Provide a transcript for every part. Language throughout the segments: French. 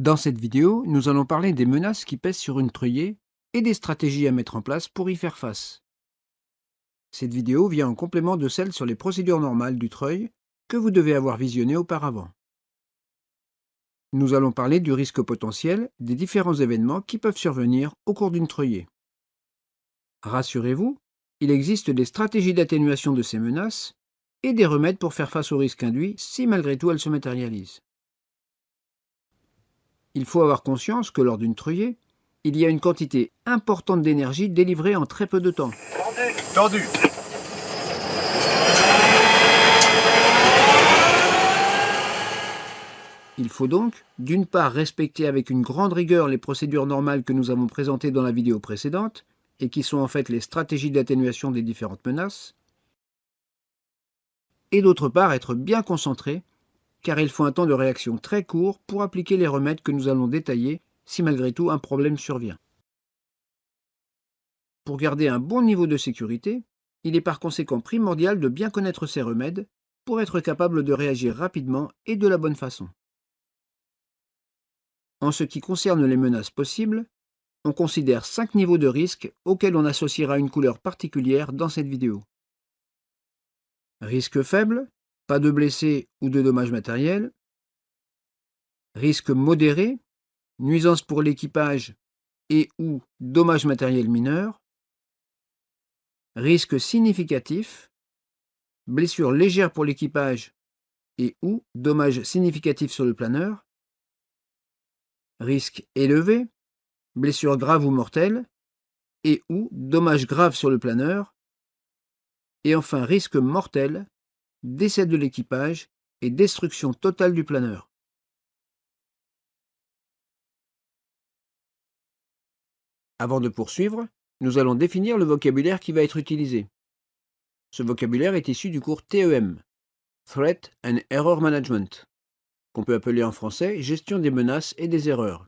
Dans cette vidéo, nous allons parler des menaces qui pèsent sur une treuillée et des stratégies à mettre en place pour y faire face. Cette vidéo vient en complément de celle sur les procédures normales du treuil que vous devez avoir visionné auparavant. Nous allons parler du risque potentiel des différents événements qui peuvent survenir au cours d'une treuillée. Rassurez-vous, il existe des stratégies d'atténuation de ces menaces et des remèdes pour faire face aux risques induits si malgré tout elles se matérialisent. Il faut avoir conscience que lors d'une treuillée, il y a une quantité importante d'énergie délivrée en très peu de temps. Tendu. Il faut donc, d'une part, respecter avec une grande rigueur les procédures normales que nous avons présentées dans la vidéo précédente, et qui sont en fait les stratégies d'atténuation des différentes menaces, et d'autre part, être bien concentré, car il faut un temps de réaction très court pour appliquer les remèdes que nous allons détailler si malgré tout un problème survient. Pour garder un bon niveau de sécurité, il est par conséquent primordial de bien connaître ces remèdes pour être capable de réagir rapidement et de la bonne façon. En ce qui concerne les menaces possibles, on considère 5 niveaux de risque auxquels on associera une couleur particulière dans cette vidéo. Risque faible, pas de blessés ou de dommages matériels. Risque modéré, nuisance pour l'équipage et ou dommages matériels mineurs. Risque significatif, blessure légère pour l'équipage et ou dommages significatifs sur le planeur. Risque élevé, blessure grave ou mortelle et ou dommages graves sur le planeur. Et enfin risque mortel, décès de l'équipage et destruction totale du planeur. Avant de poursuivre, nous allons définir le vocabulaire qui va être utilisé. Ce vocabulaire est issu du cours TEM, Threat and Error Management, qu'on peut appeler en français Gestion des menaces et des erreurs.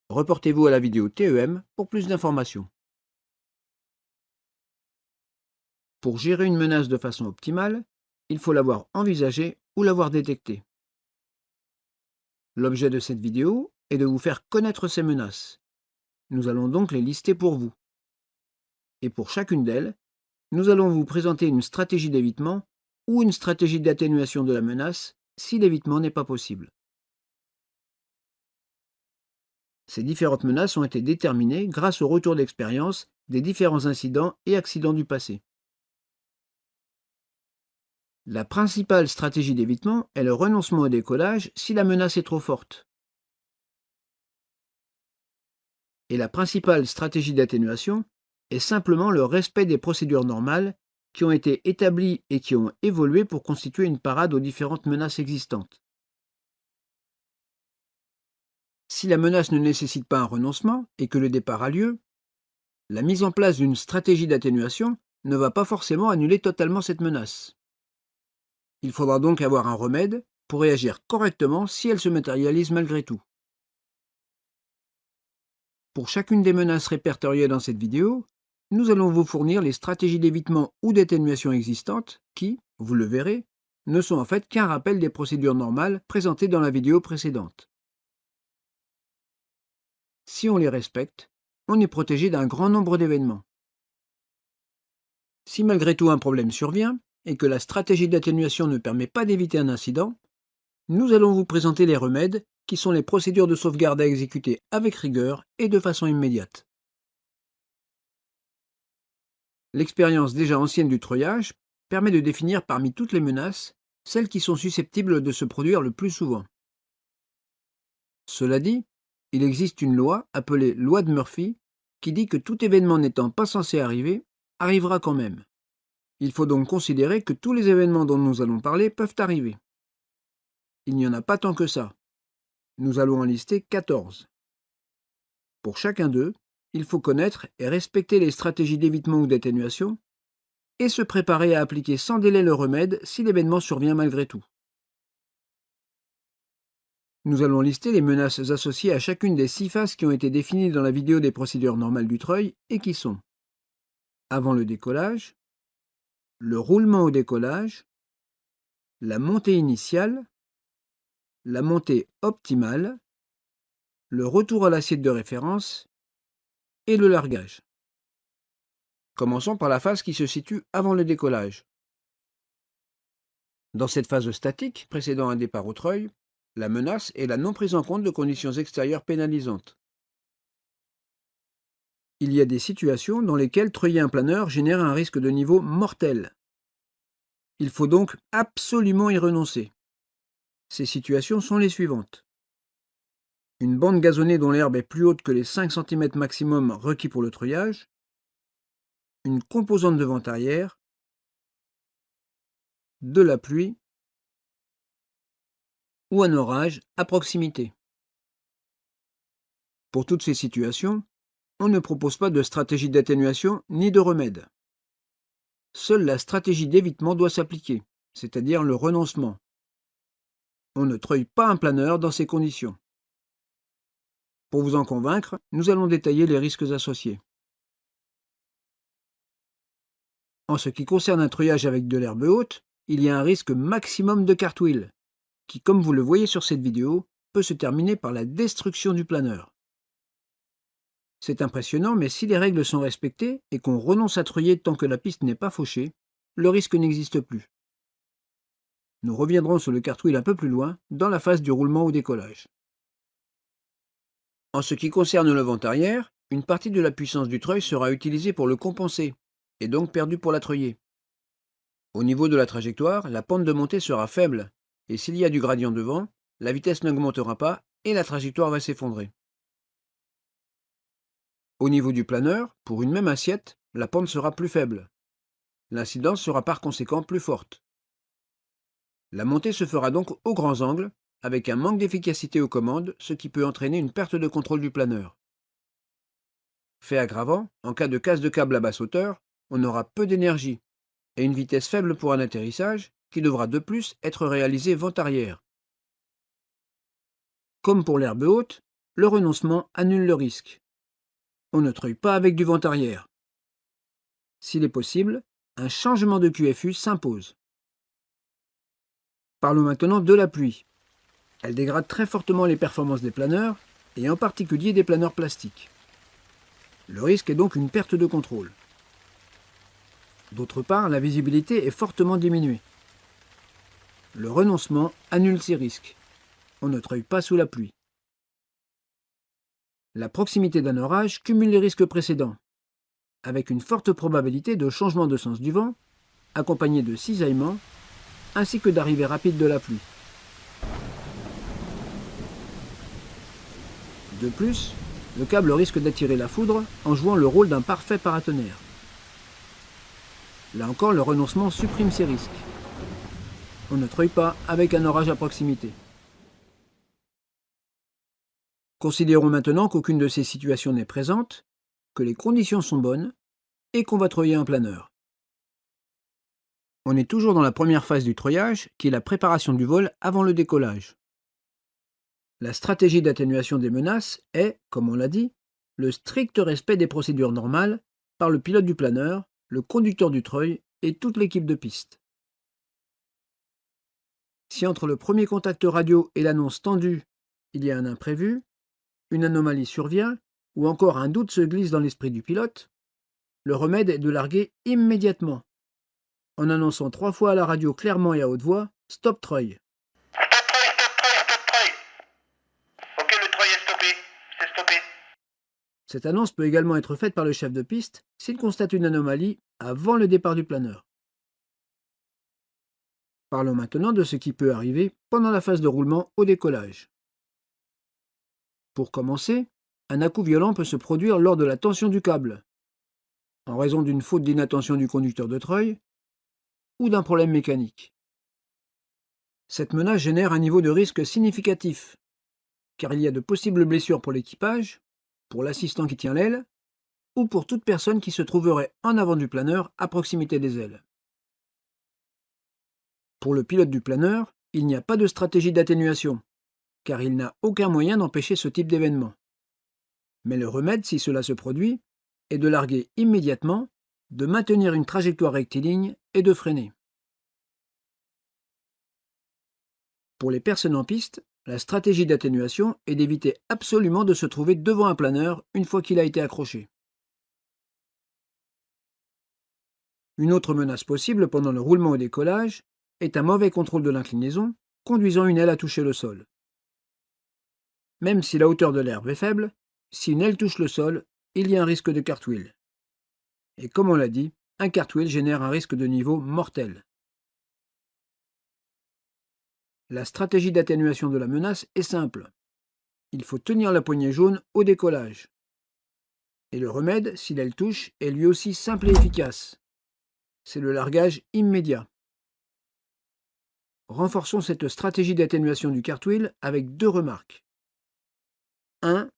Reportez-vous à la vidéo TEM pour plus d'informations. Pour gérer une menace de façon optimale, il faut l'avoir envisagée ou l'avoir détectée. L'objet de cette vidéo est de vous faire connaître ces menaces. Nous allons donc les lister pour vous. Et pour chacune d'elles, nous allons vous présenter une stratégie d'évitement ou une stratégie d'atténuation de la menace si l'évitement n'est pas possible. Ces différentes menaces ont été déterminées grâce au retour d'expérience des différents incidents et accidents du passé. La principale stratégie d'évitement est le renoncement au décollage si la menace est trop forte. Et la principale stratégie d'atténuation est simplement le respect des procédures normales qui ont été établies et qui ont évolué pour constituer une parade aux différentes menaces existantes. Si la menace ne nécessite pas un renoncement et que le départ a lieu, la mise en place d'une stratégie d'atténuation ne va pas forcément annuler totalement cette menace. Il faudra donc avoir un remède pour réagir correctement si elle se matérialise malgré tout. Pour chacune des menaces répertoriées dans cette vidéo, nous allons vous fournir les stratégies d'évitement ou d'atténuation existantes qui, vous le verrez, ne sont en fait qu'un rappel des procédures normales présentées dans la vidéo précédente. Si on les respecte, on est protégé d'un grand nombre d'événements. Si malgré tout un problème survient, et que la stratégie d'atténuation ne permet pas d'éviter un incident, nous allons vous présenter les remèdes, qui sont les procédures de sauvegarde à exécuter avec rigueur et de façon immédiate. L'expérience déjà ancienne du treuillage permet de définir parmi toutes les menaces, celles qui sont susceptibles de se produire le plus souvent. Cela dit, il existe une loi, appelée loi de Murphy, qui dit que tout événement n'étant pas censé arriver, arrivera quand même. Il faut donc considérer que tous les événements dont nous allons parler peuvent arriver. Il n'y en a pas tant que ça. Nous allons en lister 14. Pour chacun d'eux, il faut connaître et respecter les stratégies d'évitement ou d'atténuation et se préparer à appliquer sans délai le remède si l'événement survient malgré tout. Nous allons lister les menaces associées à chacune des 6 phases qui ont été définies dans la vidéo des procédures normales du treuil et qui sont avant le décollage, le roulement au décollage, la montée initiale, la montée optimale, le retour à l'assiette de référence et le largage. Commençons par la phase qui se situe avant le décollage. Dans cette phase statique, précédant un départ au treuil, la menace est la non prise en compte de conditions extérieures pénalisantes. Il y a des situations dans lesquelles treuiller un planeur génère un risque de niveau mortel. Il faut donc absolument y renoncer. Ces situations sont les suivantes. Une bande gazonnée dont l'herbe est plus haute que les 5 cm maximum requis pour le treuillage, une composante de vent arrière, de la pluie ou un orage à proximité. Pour toutes ces situations, on ne propose pas de stratégie d'atténuation ni de remède. Seule la stratégie d'évitement doit s'appliquer, c'est-à-dire le renoncement. On ne treuille pas un planeur dans ces conditions. Pour vous en convaincre, nous allons détailler les risques associés. En ce qui concerne un treuillage avec de l'herbe haute, il y a un risque maximum de cartwheel, qui, comme vous le voyez sur cette vidéo, peut se terminer par la destruction du planeur. C'est impressionnant, mais si les règles sont respectées et qu'on renonce à treuiller tant que la piste n'est pas fauchée, le risque n'existe plus. Nous reviendrons sur le cartwheel un peu plus loin, dans la phase du roulement au décollage. En ce qui concerne le vent arrière, une partie de la puissance du treuil sera utilisée pour le compenser, et donc perdue pour la treuiller. Au niveau de la trajectoire, la pente de montée sera faible, et s'il y a du gradient de vent, la vitesse n'augmentera pas et la trajectoire va s'effondrer. Au niveau du planeur, pour une même assiette, la pente sera plus faible. L'incidence sera par conséquent plus forte. La montée se fera donc aux grands angles, avec un manque d'efficacité aux commandes, ce qui peut entraîner une perte de contrôle du planeur. Fait aggravant, en cas de casse de câble à basse hauteur, on aura peu d'énergie et une vitesse faible pour un atterrissage qui devra de plus être réalisé vent arrière. Comme pour l'herbe haute, le renoncement annule le risque. On ne treuille pas avec du vent arrière. S'il est possible, un changement de QFU s'impose. Parlons maintenant de la pluie. Elle dégrade très fortement les performances des planeurs, et en particulier des planeurs plastiques. Le risque est donc une perte de contrôle. D'autre part, la visibilité est fortement diminuée. Le renoncement annule ces risques. On ne treuille pas sous la pluie. La proximité d'un orage cumule les risques précédents, avec une forte probabilité de changement de sens du vent, accompagné de cisaillements, ainsi que d'arrivée rapide de la pluie. De plus, le câble risque d'attirer la foudre en jouant le rôle d'un parfait paratonnerre. Là encore, le renoncement supprime ces risques. On ne treuille pas avec un orage à proximité. Considérons maintenant qu'aucune de ces situations n'est présente, que les conditions sont bonnes et qu'on va treuiller un planeur. On est toujours dans la première phase du treuillage, qui est la préparation du vol avant le décollage. La stratégie d'atténuation des menaces est, comme on l'a dit, le strict respect des procédures normales par le pilote du planeur, le conducteur du treuil et toute l'équipe de piste. Si entre le premier contact radio et l'annonce tendue, il y a un imprévu, une anomalie survient, ou encore un doute se glisse dans l'esprit du pilote, le remède est de larguer immédiatement, en annonçant 3 fois à la radio clairement et à haute voix « Stop treuil ». Stop treuil, stop treuil, stop treuil. Ok, le treuil est stoppé. C'est stoppé. Cette annonce peut également être faite par le chef de piste s'il constate une anomalie avant le départ du planeur. Parlons maintenant de ce qui peut arriver pendant la phase de roulement au décollage. Pour commencer, un à-coup violent peut se produire lors de la tension du câble, en raison d'une faute d'inattention du conducteur de treuil ou d'un problème mécanique. Cette menace génère un niveau de risque significatif, car il y a de possibles blessures pour l'équipage, pour l'assistant qui tient l'aile, ou pour toute personne qui se trouverait en avant du planeur à proximité des ailes. Pour le pilote du planeur, il n'y a pas de stratégie d'atténuation, car il n'a aucun moyen d'empêcher ce type d'événement. Mais le remède, si cela se produit, est de larguer immédiatement, de maintenir une trajectoire rectiligne et de freiner. Pour les personnes en piste, La stratégie d'atténuation est d'éviter absolument de se trouver devant un planeur une fois qu'il a été accroché. Une autre menace possible pendant le roulement au décollage est un mauvais contrôle de l'inclinaison, conduisant une aile à toucher le sol. Même si la hauteur de l'herbe est faible, si une aile touche le sol, il y a un risque de cartwheel. Et comme on l'a dit, un cartwheel génère un risque de niveau mortel. La stratégie d'atténuation de la menace est simple. Il faut tenir la poignée jaune au décollage. Et le remède, si l'aile touche, est lui aussi simple et efficace. C'est le largage immédiat. Renforçons cette stratégie d'atténuation du cartwheel avec 2 remarques. 1.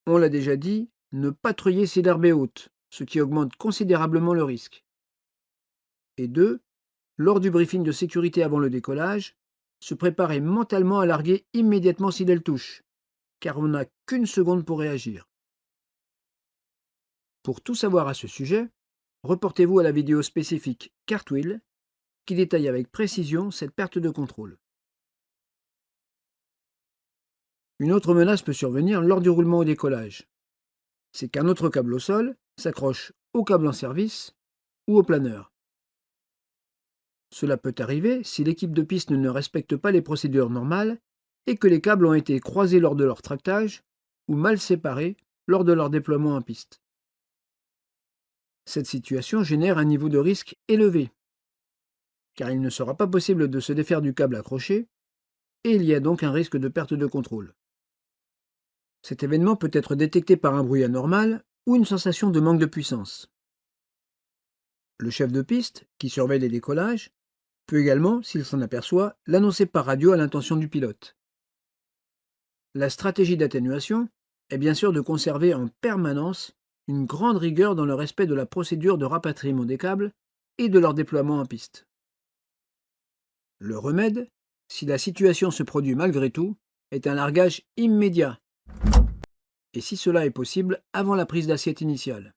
On l'a déjà dit, ne pas treuiller si l'herbe est haute, ce qui augmente considérablement le risque. Et 2. Lors du briefing de sécurité avant le décollage, se préparer mentalement à larguer immédiatement si l'aile touche, car on n'a qu'une seconde pour réagir. Pour tout savoir à ce sujet, reportez-vous à la vidéo spécifique Cartwheel, qui détaille avec précision cette perte de contrôle. Une autre menace peut survenir lors du roulement au décollage. C'est qu'un autre câble au sol s'accroche au câble en service ou au planeur. Cela peut arriver si l'équipe de piste ne respecte pas les procédures normales et que les câbles ont été croisés lors de leur tractage ou mal séparés lors de leur déploiement en piste. Cette situation génère un niveau de risque élevé, car il ne sera pas possible de se défaire du câble accroché, et il y a donc un risque de perte de contrôle. Cet événement peut être détecté par un bruit anormal ou une sensation de manque de puissance. Le chef de piste, qui surveille les décollages, peut également, s'il s'en aperçoit, l'annoncer par radio à l'intention du pilote. La stratégie d'atténuation est bien sûr de conserver en permanence une grande rigueur dans le respect de la procédure de rapatriement des câbles et de leur déploiement en piste. Le remède, si la situation se produit malgré tout, est un largage immédiat, et si cela est possible, avant la prise d'assiette initiale.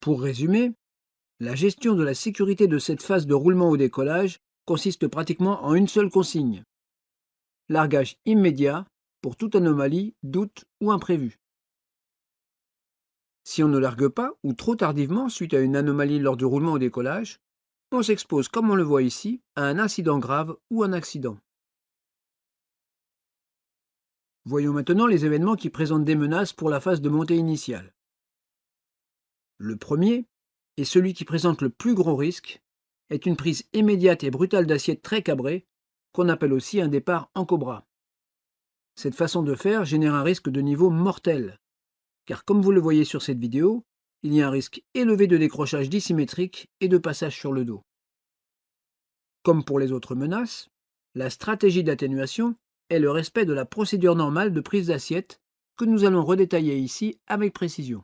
Pour résumer, la gestion de la sécurité de cette phase de roulement au décollage consiste pratiquement en une seule consigne. Largage immédiat pour toute anomalie, doute ou imprévu. Si on ne largue pas ou trop tardivement suite à une anomalie lors du roulement au décollage, on s'expose, comme on le voit ici, à un incident grave ou un accident. Voyons maintenant les événements qui présentent des menaces pour la phase de montée initiale. Le premier, et celui qui présente le plus gros risque, est une prise immédiate et brutale d'assiette très cabrée, qu'on appelle aussi un départ en cobra. Cette façon de faire génère un risque de niveau mortel, car comme vous le voyez sur cette vidéo, il y a un risque élevé de décrochage dissymétrique et de passage sur le dos. Comme pour les autres menaces, la stratégie d'atténuation est le respect de la procédure normale de prise d'assiette que nous allons redétailler ici avec précision.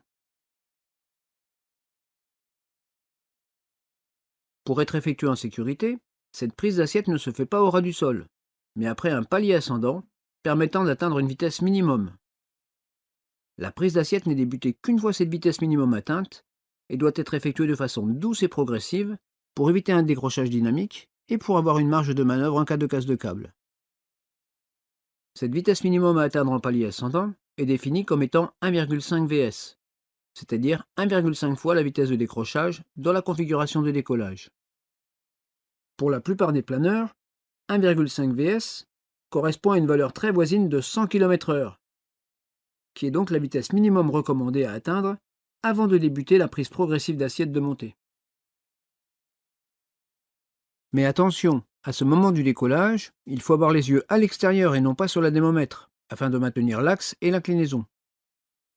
Pour être effectuée en sécurité, cette prise d'assiette ne se fait pas au ras du sol, mais après un palier ascendant permettant d'atteindre une vitesse minimum. La prise d'assiette n'est débutée qu'une fois cette vitesse minimum atteinte et doit être effectuée de façon douce et progressive pour éviter un décrochage dynamique et pour avoir une marge de manœuvre en cas de casse de câble. Cette vitesse minimum à atteindre en palier ascendant est définie comme étant 1,5 vs, c'est-à-dire 1,5 fois la vitesse de décrochage dans la configuration de décollage. Pour la plupart des planeurs, 1,5 vs correspond à une valeur très voisine de 100 km/h, qui est donc la vitesse minimum recommandée à atteindre avant de débuter la prise progressive d'assiette de montée. Mais attention, à ce moment du décollage, il faut avoir les yeux à l'extérieur et non pas sur l'anémomètre, afin de maintenir l'axe et l'inclinaison.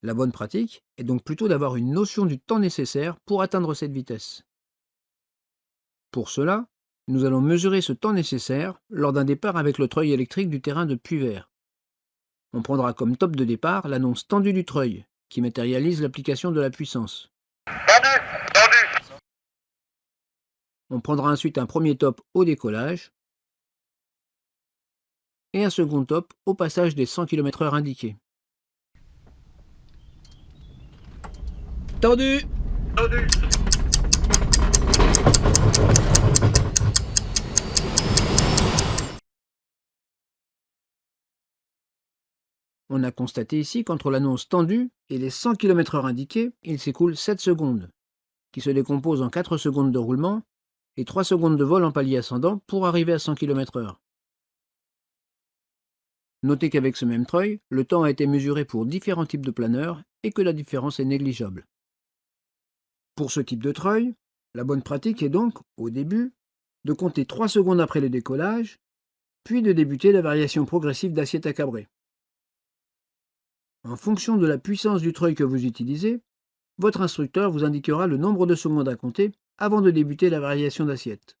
La bonne pratique est donc plutôt d'avoir une notion du temps nécessaire pour atteindre cette vitesse. Pour cela, nous allons mesurer ce temps nécessaire lors d'un départ avec le treuil électrique du terrain de Puyvert. On prendra comme top de départ l'annonce tendue du treuil, qui matérialise l'application de la puissance. Tendu. On prendra ensuite un premier top au décollage et un second top au passage des 100 km/h indiqués. Tendu. On a constaté ici qu'entre l'annonce tendue et les 100 km/h indiqués, il s'écoule 7 secondes, qui se décomposent en 4 secondes de roulement et 3 secondes de vol en palier ascendant pour arriver à 100 km/h. Notez qu'avec ce même treuil, le temps a été mesuré pour différents types de planeurs et que la différence est négligeable. Pour ce type de treuil, la bonne pratique est donc, au début, de compter 3 secondes après le décollage, puis de débuter la variation progressive d'assiette à cabrer. En fonction de la puissance du treuil que vous utilisez, votre instructeur vous indiquera le nombre de secondes à compter avant de débuter la variation d'assiette.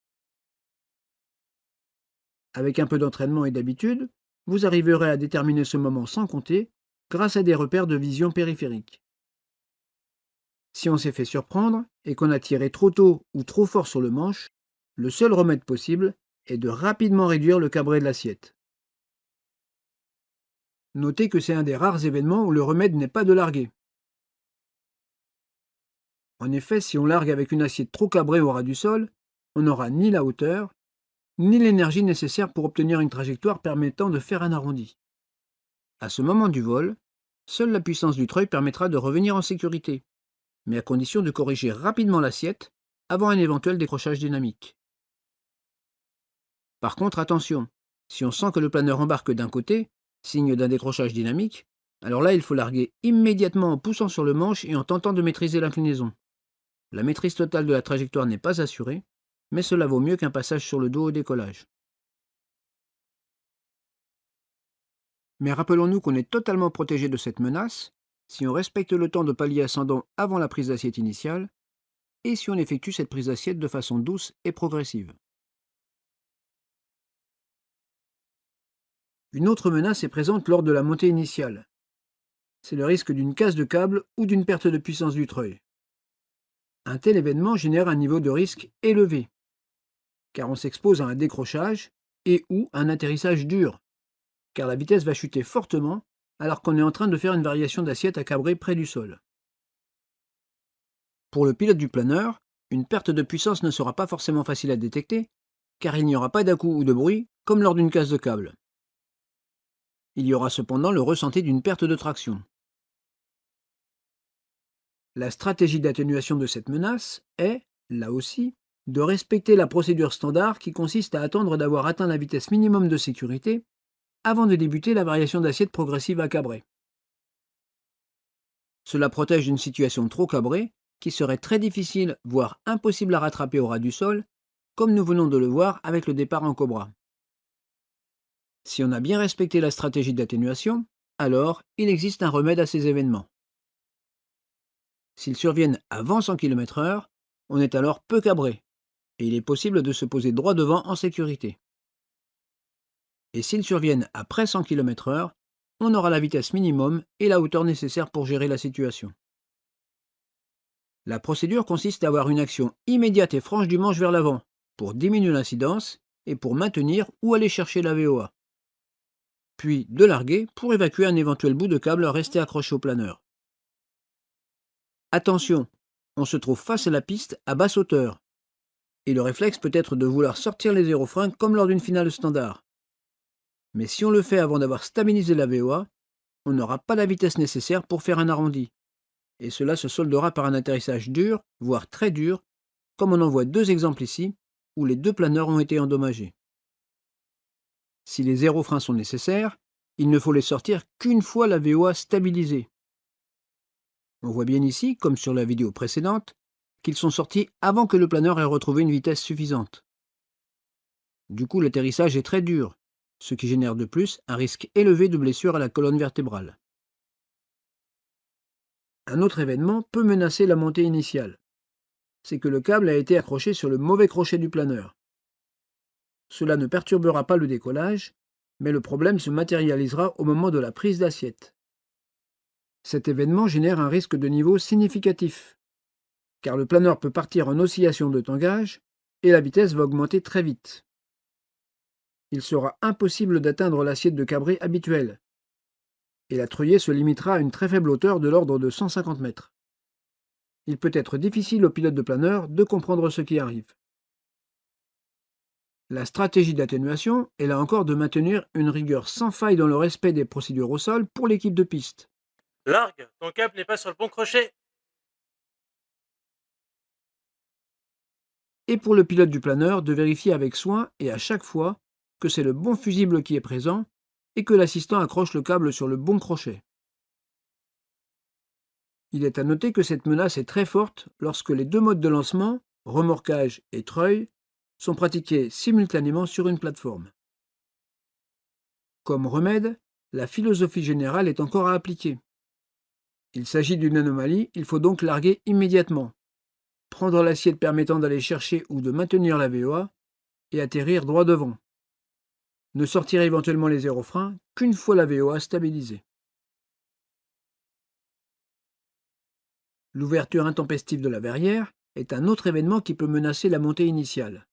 Avec un peu d'entraînement et d'habitude, vous arriverez à déterminer ce moment sans compter grâce à des repères de vision périphérique. Si on s'est fait surprendre et qu'on a tiré trop tôt ou trop fort sur le manche, le seul remède possible est de rapidement réduire le cabré de l'assiette. Notez que c'est un des rares événements où le remède n'est pas de larguer. En effet, si on largue avec une assiette trop cabrée au ras du sol, on n'aura ni la hauteur, ni l'énergie nécessaire pour obtenir une trajectoire permettant de faire un arrondi. À ce moment du vol, seule la puissance du treuil permettra de revenir en sécurité, mais à condition de corriger rapidement l'assiette avant un éventuel décrochage dynamique. Par contre, attention, si on sent que le planeur embarque d'un côté, signe d'un décrochage dynamique, alors là il faut larguer immédiatement en poussant sur le manche et en tentant de maîtriser l'inclinaison. La maîtrise totale de la trajectoire n'est pas assurée, mais cela vaut mieux qu'un passage sur le dos au décollage. Mais rappelons-nous qu'on est totalement protégé de cette menace si on respecte le temps de palier ascendant avant la prise d'assiette initiale et si on effectue cette prise d'assiette de façon douce et progressive. Une autre menace est présente lors de la montée initiale. C'est le risque d'une casse de câble ou d'une perte de puissance du treuil. Un tel événement génère un niveau de risque élevé, car on s'expose à un décrochage et ou un atterrissage dur, car la vitesse va chuter fortement alors qu'on est en train de faire une variation d'assiette à cabrer près du sol. Pour le pilote du planeur, une perte de puissance ne sera pas forcément facile à détecter, car il n'y aura pas d'à-coups ou de bruit comme lors d'une casse de câble. Il y aura cependant le ressenti d'une perte de traction. La stratégie d'atténuation de cette menace est, là aussi, de respecter la procédure standard qui consiste à attendre d'avoir atteint la vitesse minimum de sécurité avant de débuter la variation d'assiette progressive à cabrer. Cela protège d'une situation trop cabrée qui serait très difficile, voire impossible à rattraper au ras du sol, comme nous venons de le voir avec le départ en cobra. Si on a bien respecté la stratégie d'atténuation, alors il existe un remède à ces événements. S'ils surviennent avant 100 km/h, on est alors peu cabré, et il est possible de se poser droit devant en sécurité. Et s'ils surviennent après 100 km/h, on aura la vitesse minimum et la hauteur nécessaire pour gérer la situation. La procédure consiste à avoir une action immédiate et franche du manche vers l'avant, pour diminuer l'incidence et pour maintenir ou aller chercher la VOA. Puis de larguer pour évacuer un éventuel bout de câble resté accroché au planeur. Attention, on se trouve face à la piste à basse hauteur, et le réflexe peut être de vouloir sortir les aérofreins comme lors d'une finale standard. Mais si on le fait avant d'avoir stabilisé la VOA, on n'aura pas la vitesse nécessaire pour faire un arrondi, et cela se soldera par un atterrissage dur, voire très dur, comme on en voit 2 exemples ici, où les 2 planeurs ont été endommagés. Si les aérofreins sont nécessaires, il ne faut les sortir qu'une fois la VOA stabilisée. On voit bien ici, comme sur la vidéo précédente, qu'ils sont sortis avant que le planeur ait retrouvé une vitesse suffisante. Du coup, l'atterrissage est très dur, ce qui génère de plus un risque élevé de blessure à la colonne vertébrale. Un autre événement peut menacer la montée initiale. C'est que le câble a été accroché sur le mauvais crochet du planeur. Cela ne perturbera pas le décollage, mais le problème se matérialisera au moment de la prise d'assiette. Cet événement génère un risque de niveau significatif, car le planeur peut partir en oscillation de tangage et la vitesse va augmenter très vite. Il sera impossible d'atteindre l'assiette de cabré habituelle, et la treuillée se limitera à une très faible hauteur de l'ordre de 150 mètres. Il peut être difficile au pilote de planeur de comprendre ce qui arrive. La stratégie d'atténuation est là encore de maintenir une rigueur sans faille dans le respect des procédures au sol pour l'équipe de piste. Largue, ton câble n'est pas sur le bon crochet. Et pour le pilote du planeur de vérifier avec soin et à chaque fois que c'est le bon fusible qui est présent et que l'assistant accroche le câble sur le bon crochet. Il est à noter que cette menace est très forte lorsque les deux modes de lancement, remorquage et treuil, sont pratiqués simultanément sur une plateforme. Comme remède, la philosophie générale est encore à appliquer. Il s'agit d'une anomalie, il faut donc larguer immédiatement, prendre l'assiette permettant d'aller chercher ou de maintenir la VOA et atterrir droit devant. Ne sortir éventuellement les aérofreins qu'une fois la VOA stabilisée. L'ouverture intempestive de la verrière est un autre événement qui peut menacer la montée initiale.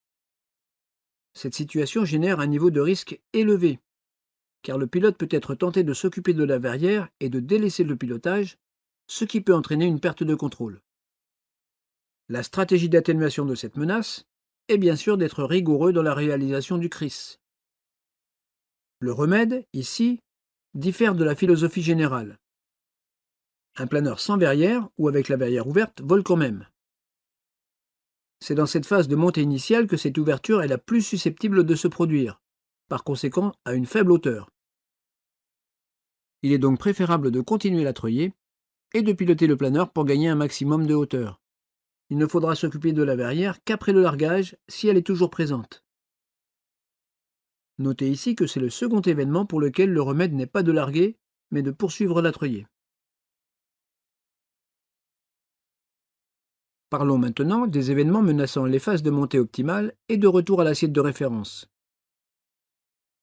Cette situation génère un niveau de risque élevé, car le pilote peut être tenté de s'occuper de la verrière et de délaisser le pilotage, ce qui peut entraîner une perte de contrôle. La stratégie d'atténuation de cette menace est bien sûr d'être rigoureux dans la réalisation du CRIS. Le remède, ici, diffère de la philosophie générale. Un planeur sans verrière ou avec la verrière ouverte vole quand même. C'est dans cette phase de montée initiale que cette ouverture est la plus susceptible de se produire, par conséquent à une faible hauteur. Il est donc préférable de continuer la treuiller et de piloter le planeur pour gagner un maximum de hauteur. Il ne faudra s'occuper de la verrière qu'après le largage si elle est toujours présente. Notez ici que c'est le second événement pour lequel le remède n'est pas de larguer, mais de poursuivre la treuillée. Parlons maintenant des événements menaçant les phases de montée optimale et de retour à l'assiette de référence.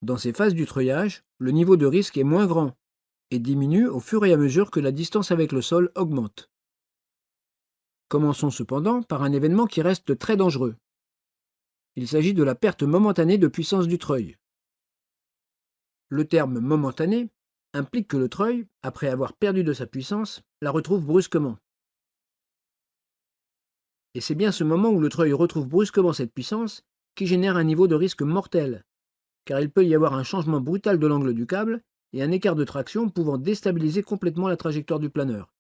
Dans ces phases du treuillage, le niveau de risque est moins grand et diminue au fur et à mesure que la distance avec le sol augmente. Commençons cependant par un événement qui reste très dangereux. Il s'agit de la perte momentanée de puissance du treuil. Le terme momentané implique que le treuil, après avoir perdu de sa puissance, la retrouve brusquement. Et c'est bien ce moment où le treuil retrouve brusquement cette puissance qui génère un niveau de risque mortel, car il peut y avoir un changement brutal de l'angle du câble et un écart de traction pouvant déstabiliser complètement la trajectoire du planeur.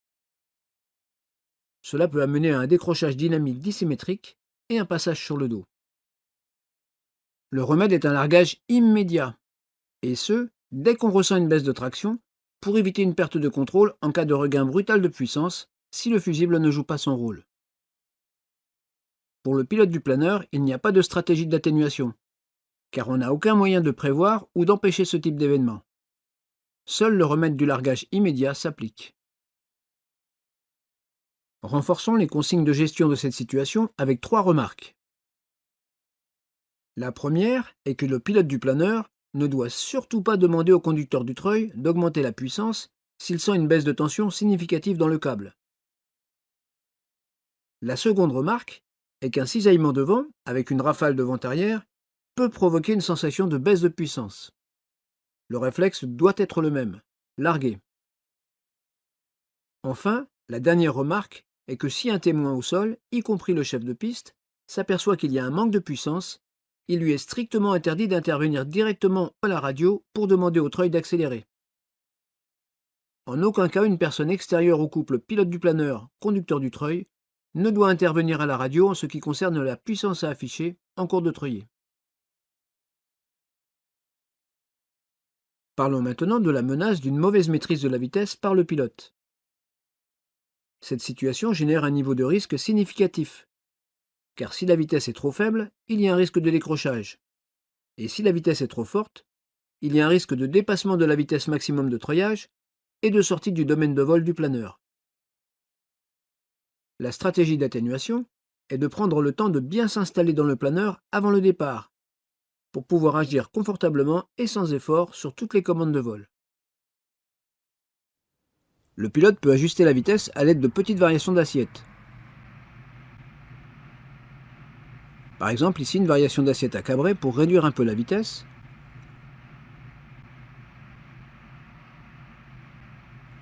Cela peut amener à un décrochage dynamique dissymétrique et un passage sur le dos. Le remède est un largage immédiat, et ce, dès qu'on ressent une baisse de traction, pour éviter une perte de contrôle en cas de regain brutal de puissance si le fusible ne joue pas son rôle. Pour le pilote du planeur, il n'y a pas de stratégie d'atténuation, car on n'a aucun moyen de prévoir ou d'empêcher ce type d'événement. Seul le remède du largage immédiat s'applique. Renforçons les consignes de gestion de cette situation avec 3 remarques. La première est que le pilote du planeur ne doit surtout pas demander au conducteur du treuil d'augmenter la puissance s'il sent une baisse de tension significative dans le câble. La seconde remarque est qu'un cisaillement de vent, avec une rafale de vent arrière, peut provoquer une sensation de baisse de puissance. Le réflexe doit être le même, larguer. Enfin, la dernière remarque est que si un témoin au sol, y compris le chef de piste, s'aperçoit qu'il y a un manque de puissance, il lui est strictement interdit d'intervenir directement à la radio pour demander au treuil d'accélérer. En aucun cas, une personne extérieure au couple pilote du planeur, conducteur du treuil, ne doit intervenir à la radio en ce qui concerne la puissance à afficher en cours de treuillée. Parlons maintenant de la menace d'une mauvaise maîtrise de la vitesse par le pilote. Cette situation génère un niveau de risque significatif, car si la vitesse est trop faible, il y a un risque de décrochage. Et si la vitesse est trop forte, il y a un risque de dépassement de la vitesse maximum de treuillage et de sortie du domaine de vol du planeur. La stratégie d'atténuation est de prendre le temps de bien s'installer dans le planeur avant le départ, pour pouvoir agir confortablement et sans effort sur toutes les commandes de vol. Le pilote peut ajuster la vitesse à l'aide de petites variations d'assiette. Par exemple, ici une variation d'assiette à cabrer pour réduire un peu la vitesse,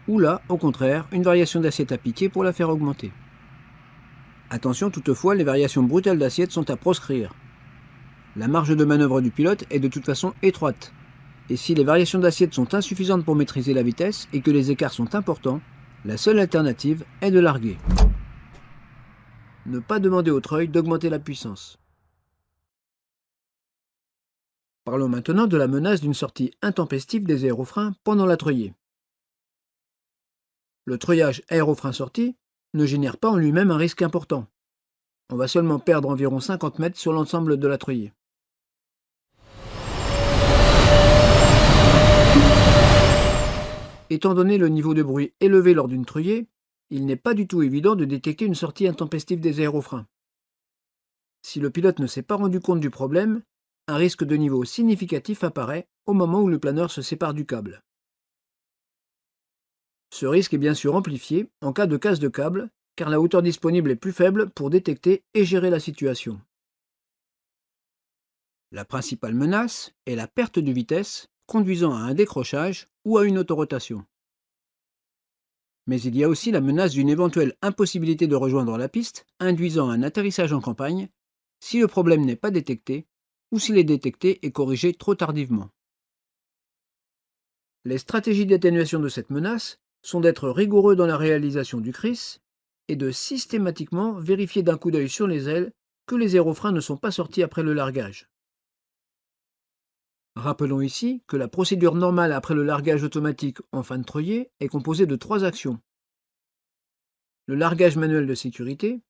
ou là, au contraire, une variation d'assiette à piquer pour la faire augmenter. Attention toutefois, les variations brutales d'assiette sont à proscrire. La marge de manœuvre du pilote est de toute façon étroite, et si les variations d'assiette sont insuffisantes pour maîtriser la vitesse et que les écarts sont importants, la seule alternative est de larguer. Ne pas demander au treuil d'augmenter la puissance. Parlons maintenant de la menace d'une sortie intempestive des aérofreins pendant la treuillée. Le treuillage aérofrein sortie ne génère pas en lui-même un risque important. On va seulement perdre environ 50 mètres sur l'ensemble de la treuillée. Étant donné le niveau de bruit élevé lors d'une treuillée, il n'est pas du tout évident de détecter une sortie intempestive des aérofreins. Si le pilote ne s'est pas rendu compte du problème, un risque de niveau significatif apparaît au moment où le planeur se sépare du câble. Ce risque est bien sûr amplifié en cas de casse de câble, car la hauteur disponible est plus faible pour détecter et gérer la situation. La principale menace est la perte de vitesse conduisant à un décrochage ou à une autorotation. Mais il y a aussi la menace d'une éventuelle impossibilité de rejoindre la piste, induisant un atterrissage en campagne, si le problème n'est pas détecté ou s'il est détecté et corrigé trop tardivement. Les stratégies d'atténuation de cette menace sont d'être rigoureux dans la réalisation du CRIS et de systématiquement vérifier d'un coup d'œil sur les ailes que les aérofreins ne sont pas sortis après le largage. Rappelons ici que la procédure normale après le largage automatique en fin de treuillée est composée de 3 actions. Le largage manuel de sécurité,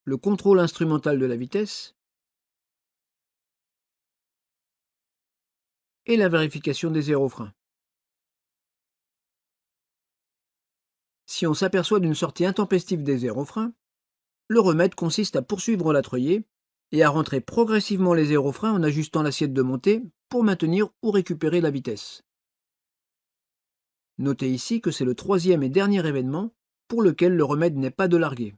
le contrôle instrumental de la vitesse et la vérification des aérofreins. Si on s'aperçoit d'une sortie intempestive des aérofreins, le remède consiste à poursuivre la treuillée et à rentrer progressivement les aérofreins en ajustant l'assiette de montée pour maintenir ou récupérer la vitesse. Notez ici que c'est le 3e et dernier événement pour lequel le remède n'est pas de larguer.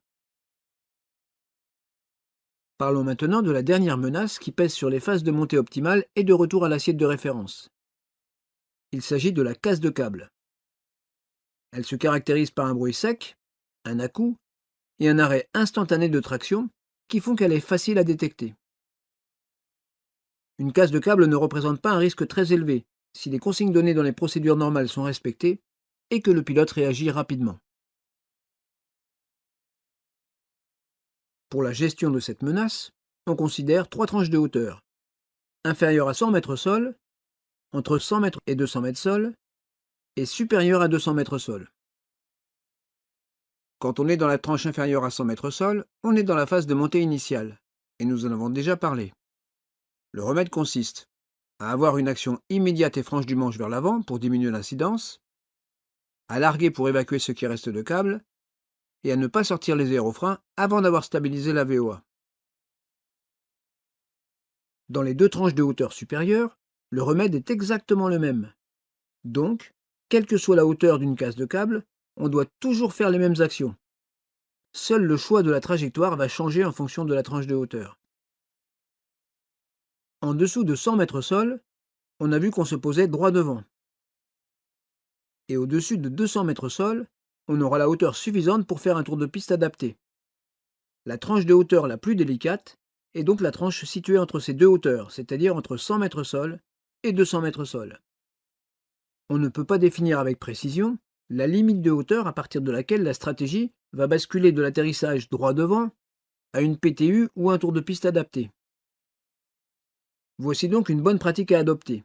Parlons maintenant de la dernière menace qui pèse sur les phases de montée optimale et de retour à l'assiette de référence. Il s'agit de la casse de câble. Elle se caractérise par un bruit sec, un à-coup et un arrêt instantané de traction qui font qu'elle est facile à détecter. Une casse de câble ne représente pas un risque très élevé si les consignes données dans les procédures normales sont respectées et que le pilote réagit rapidement. Pour la gestion de cette menace, on considère 3 tranches de hauteur. Inférieure à 100 mètres sol, entre 100 mètres et 200 mètres sol, et supérieure à 200 mètres sol. Quand on est dans la tranche inférieure à 100 mètres sol, on est dans la phase de montée initiale, et nous en avons déjà parlé. Le remède consiste à avoir une action immédiate et franche du manche vers l'avant pour diminuer l'incidence, à larguer pour évacuer ce qui reste de câble, et à ne pas sortir les aérofreins avant d'avoir stabilisé la VOA. Dans les 2 tranches de hauteur supérieure, le remède est exactement le même. Donc, quelle que soit la hauteur d'une casse de câble, on doit toujours faire les mêmes actions. Seul le choix de la trajectoire va changer en fonction de la tranche de hauteur. En dessous de 100 mètres sol, on a vu qu'on se posait droit devant. Et au-dessus de 200 mètres sol, on aura la hauteur suffisante pour faire un tour de piste adapté. La tranche de hauteur la plus délicate est donc la tranche située entre ces 2 hauteurs, c'est-à-dire entre 100 mètres sol et 200 mètres sol. On ne peut pas définir avec précision la limite de hauteur à partir de laquelle la stratégie va basculer de l'atterrissage droit devant à une PTU ou un tour de piste adapté. Voici donc une bonne pratique à adopter.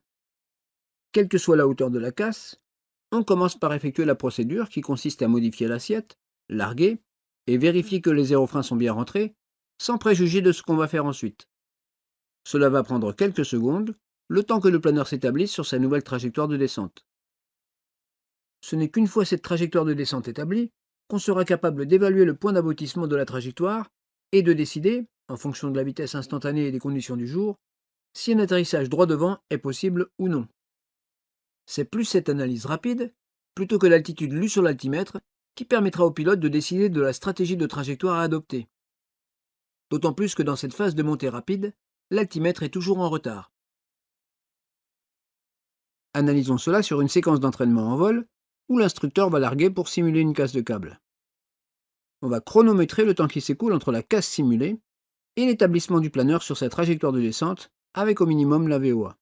Quelle que soit la hauteur de la casse, on commence par effectuer la procédure qui consiste à modifier l'assiette, larguer et vérifier que les aérofreins sont bien rentrés, sans préjuger de ce qu'on va faire ensuite. Cela va prendre quelques secondes, le temps que le planeur s'établisse sur sa nouvelle trajectoire de descente. Ce n'est qu'une fois cette trajectoire de descente établie qu'on sera capable d'évaluer le point d'aboutissement de la trajectoire et de décider, en fonction de la vitesse instantanée et des conditions du jour, si un atterrissage droit devant est possible ou non. C'est plus cette analyse rapide, plutôt que l'altitude lue sur l'altimètre, qui permettra au pilote de décider de la stratégie de trajectoire à adopter. D'autant plus que dans cette phase de montée rapide, l'altimètre est toujours en retard. Analysons cela sur une séquence d'entraînement en vol, où l'instructeur va larguer pour simuler une casse de câble. On va chronométrer le temps qui s'écoule entre la casse simulée et l'établissement du planeur sur sa trajectoire de descente, avec au minimum la VOA.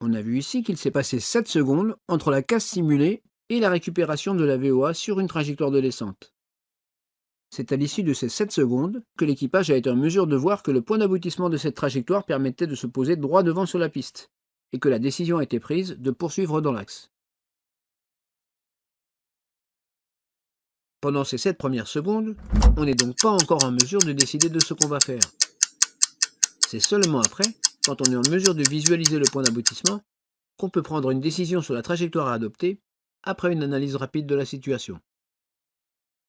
On a vu ici qu'il s'est passé 7 secondes entre la casse simulée et la récupération de la VOA sur une trajectoire de descente. C'est à l'issue de ces 7 secondes que l'équipage a été en mesure de voir que le point d'aboutissement de cette trajectoire permettait de se poser droit devant sur la piste, et que la décision a été prise de poursuivre dans l'axe. Pendant ces 7 premières secondes, on n'est donc pas encore en mesure de décider de ce qu'on va faire. C'est seulement après, quand on est en mesure de visualiser le point d'aboutissement, qu'on peut prendre une décision sur la trajectoire à adopter après une analyse rapide de la situation.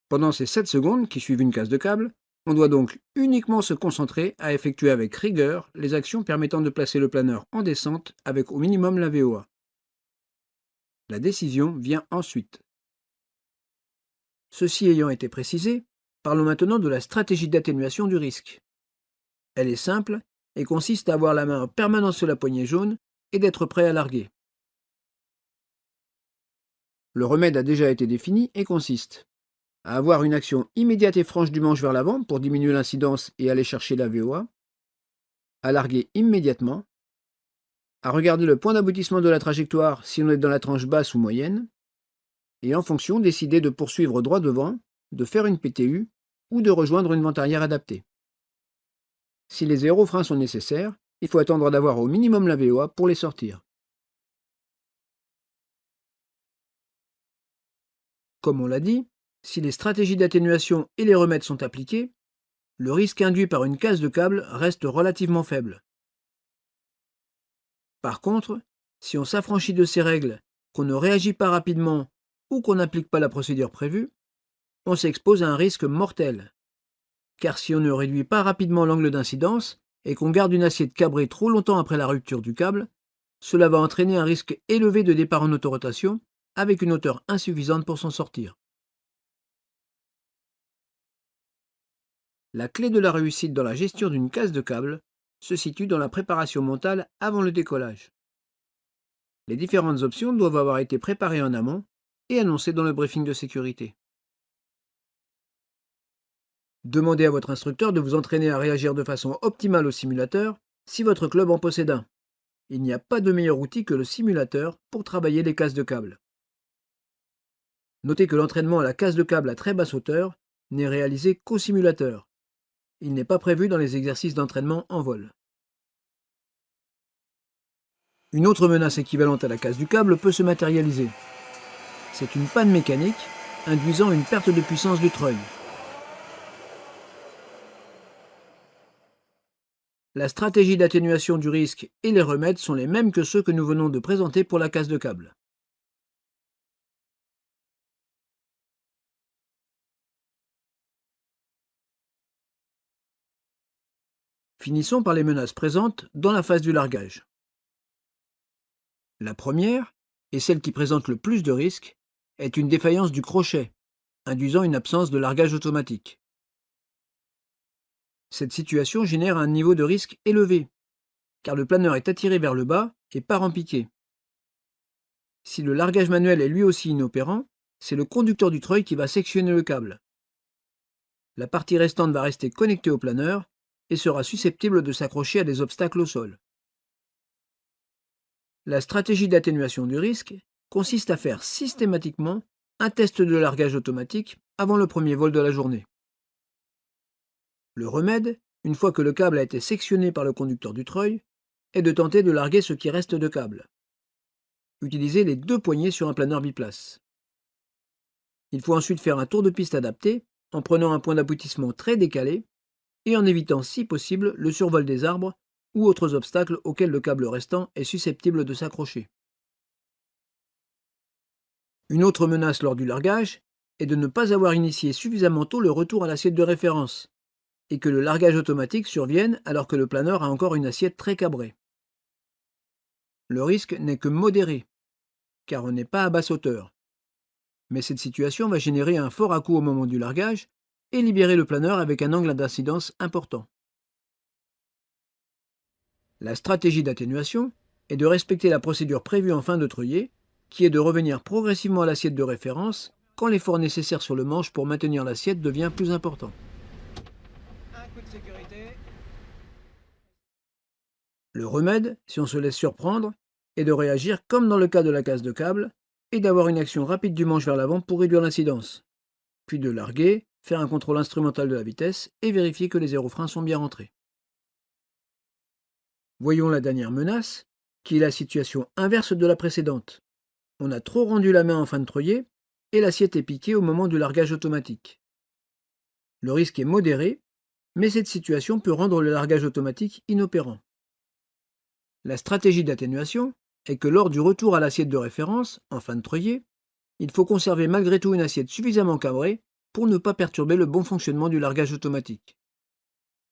Pendant ces 7 secondes qui suivent une casse de câble, on doit donc uniquement se concentrer à effectuer avec rigueur les actions permettant de placer le planeur en descente avec au minimum la VOA. La décision vient ensuite. Ceci ayant été précisé, parlons maintenant de la stratégie d'atténuation du risque. Elle est simple et consiste à avoir la main en permanence sur la poignée jaune et d'être prêt à larguer. Le remède a déjà été défini et consiste à avoir une action immédiate et franche du manche vers l'avant pour diminuer l'incidence et aller chercher la VOA, à larguer immédiatement, à regarder le point d'aboutissement de la trajectoire si on est dans la tranche basse ou moyenne, et en fonction décider de poursuivre droit devant, de faire une PTU ou de rejoindre une vente arrière adaptée. Si les aérofreins sont nécessaires, il faut attendre d'avoir au minimum la VOA pour les sortir. Comme on l'a dit, si les stratégies d'atténuation et les remèdes sont appliqués, le risque induit par une casse de câble reste relativement faible. Par contre, si on s'affranchit de ces règles, qu'on ne réagit pas rapidement ou qu'on n'applique pas la procédure prévue, on s'expose à un risque mortel. Car si on ne réduit pas rapidement l'angle d'incidence et qu'on garde une assiette cabrée trop longtemps après la rupture du câble, cela va entraîner un risque élevé de départ en autorotation avec une hauteur insuffisante pour s'en sortir. La clé de la réussite dans la gestion d'une casse de câble se situe dans la préparation mentale avant le décollage. Les différentes options doivent avoir été préparées en amont et annoncées dans le briefing de sécurité. Demandez à votre instructeur de vous entraîner à réagir de façon optimale au simulateur si votre club en possède un. Il n'y a pas de meilleur outil que le simulateur pour travailler les casses de câble. Notez que l'entraînement à la casse de câble à très basse hauteur n'est réalisé qu'au simulateur. Il n'est pas prévu dans les exercices d'entraînement en vol. Une autre menace équivalente à la casse du câble peut se matérialiser. C'est une panne mécanique induisant une perte de puissance du treuil. La stratégie d'atténuation du risque et les remèdes sont les mêmes que ceux que nous venons de présenter pour la casse de câble. Finissons par les menaces présentes dans la phase du largage. La première, et celle qui présente le plus de risques, est une défaillance du crochet, induisant une absence de largage automatique. Cette situation génère un niveau de risque élevé, car le planeur est attiré vers le bas et part en piqué. Si le largage manuel est lui aussi inopérant, c'est le conducteur du treuil qui va sectionner le câble. La partie restante va rester connectée au planeur et sera susceptible de s'accrocher à des obstacles au sol. La stratégie d'atténuation du risque consiste à faire systématiquement un test de largage automatique avant le premier vol de la journée. Le remède, une fois que le câble a été sectionné par le conducteur du treuil, est de tenter de larguer ce qui reste de câble. Utilisez les 2 poignées sur un planeur biplace. Il faut ensuite faire un tour de piste adapté en prenant un point d'aboutissement très décalé et en évitant si possible le survol des arbres ou autres obstacles auxquels le câble restant est susceptible de s'accrocher. Une autre menace lors du largage est de ne pas avoir initié suffisamment tôt le retour à l'assiette de référence et que le largage automatique survienne alors que le planeur a encore une assiette très cabrée. Le risque n'est que modéré, car on n'est pas à basse hauteur. Mais cette situation va générer un fort à-coup au moment du largage et libérer le planeur avec un angle d'incidence important. La stratégie d'atténuation est de respecter la procédure prévue en fin de treuillé qui est de revenir progressivement à l'assiette de référence quand l'effort nécessaire sur le manche pour maintenir l'assiette devient plus important. Un coup de sécurité. Le remède, si on se laisse surprendre, est de réagir comme dans le cas de la casse de câble et d'avoir une action rapide du manche vers l'avant pour réduire l'incidence. Puis de larguer, faire un contrôle instrumental de la vitesse et vérifier que les aérofreins sont bien rentrés. Voyons la dernière menace, qui est la situation inverse de la précédente. On a trop rendu la main en fin de treuillet et l'assiette est piquée au moment du largage automatique. Le risque est modéré, mais cette situation peut rendre le largage automatique inopérant. La stratégie d'atténuation est que lors du retour à l'assiette de référence, en fin de treuillet, il faut conserver malgré tout une assiette suffisamment cabrée pour ne pas perturber le bon fonctionnement du largage automatique.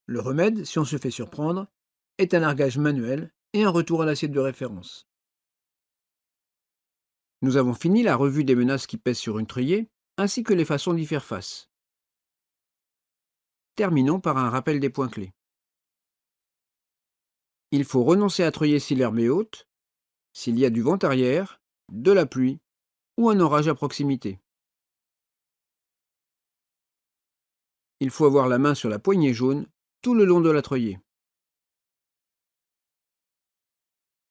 Le remède, si on se fait surprendre, est un largage manuel et un retour à l'assiette de référence. Nous avons fini la revue des menaces qui pèsent sur une treuillée, ainsi que les façons d'y faire face. Terminons par un rappel des points clés. Il faut renoncer à treuiller si l'herbe est haute, s'il y a du vent arrière, de la pluie ou un orage à proximité. Il faut avoir la main sur la poignée jaune tout le long de la treuillée.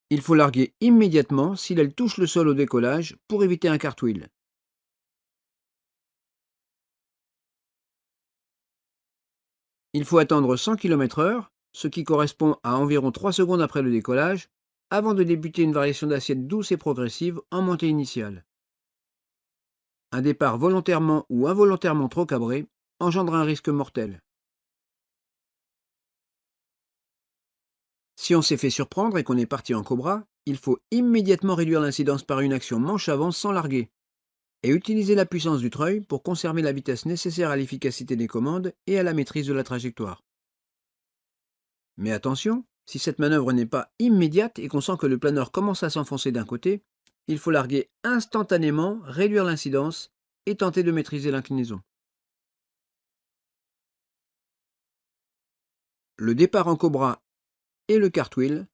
Il faut larguer immédiatement si l'aile touche le sol au décollage pour éviter un cartwheel. Il faut attendre 100 km/h, ce qui correspond à environ 3 secondes après le décollage, avant de débuter une variation d'assiette douce et progressive en montée initiale. Un départ volontairement ou involontairement trop cabré engendre un risque mortel. Si on s'est fait surprendre et qu'on est parti en cobra, il faut immédiatement réduire l'incidence par une action manche avant sans larguer, et utiliser la puissance du treuil pour conserver la vitesse nécessaire à l'efficacité des commandes et à la maîtrise de la trajectoire. Mais attention, si cette manœuvre n'est pas immédiate et qu'on sent que le planeur commence à s'enfoncer d'un côté, il faut larguer instantanément, réduire l'incidence et tenter de maîtriser l'inclinaison. Le départ en cobra et le cartwheel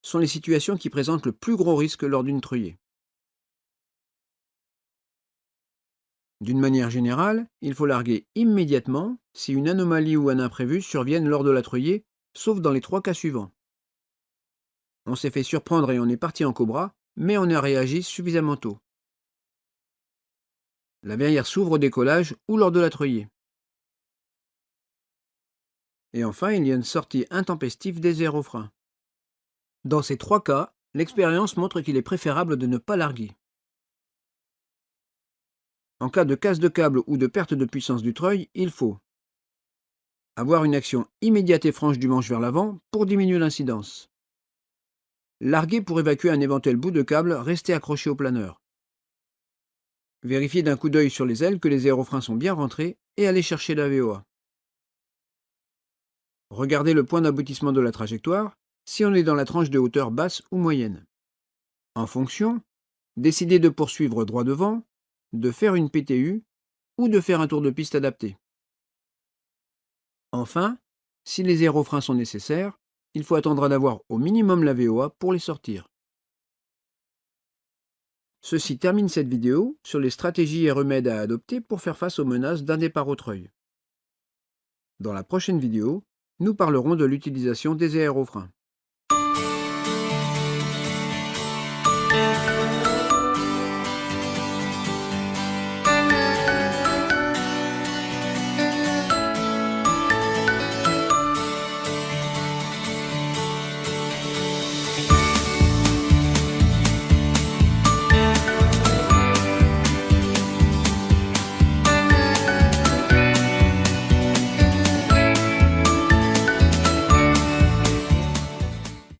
sont les situations qui présentent le plus gros risque lors d'une treuillée. D'une manière générale, il faut larguer immédiatement si une anomalie ou un imprévu surviennent lors de la treuillée, sauf dans les 3 cas suivants. On s'est fait surprendre et on est parti en cobra, mais on a réagi suffisamment tôt. La verrière s'ouvre au décollage ou lors de la treuillée. Et enfin, il y a une sortie intempestive des aérofreins. Dans ces 3 cas, l'expérience montre qu'il est préférable de ne pas larguer. En cas de casse de câble ou de perte de puissance du treuil, il faut avoir une action immédiate et franche du manche vers l'avant pour diminuer l'incidence. Larguer pour évacuer un éventuel bout de câble resté accroché au planeur. Vérifier d'un coup d'œil sur les ailes que les aérofreins sont bien rentrés et aller chercher la VOA. Regardez le point d'aboutissement de la trajectoire si on est dans la tranche de hauteur basse ou moyenne. En fonction, décidez de poursuivre droit devant, de faire une PTU ou de faire un tour de piste adapté. Enfin, si les aérofreins sont nécessaires, il faut attendre d'avoir au minimum la VOA pour les sortir. Ceci termine cette vidéo sur les stratégies et remèdes à adopter pour faire face aux menaces d'un départ au treuil. Dans la prochaine vidéo, nous parlerons de l'utilisation des aérofreins.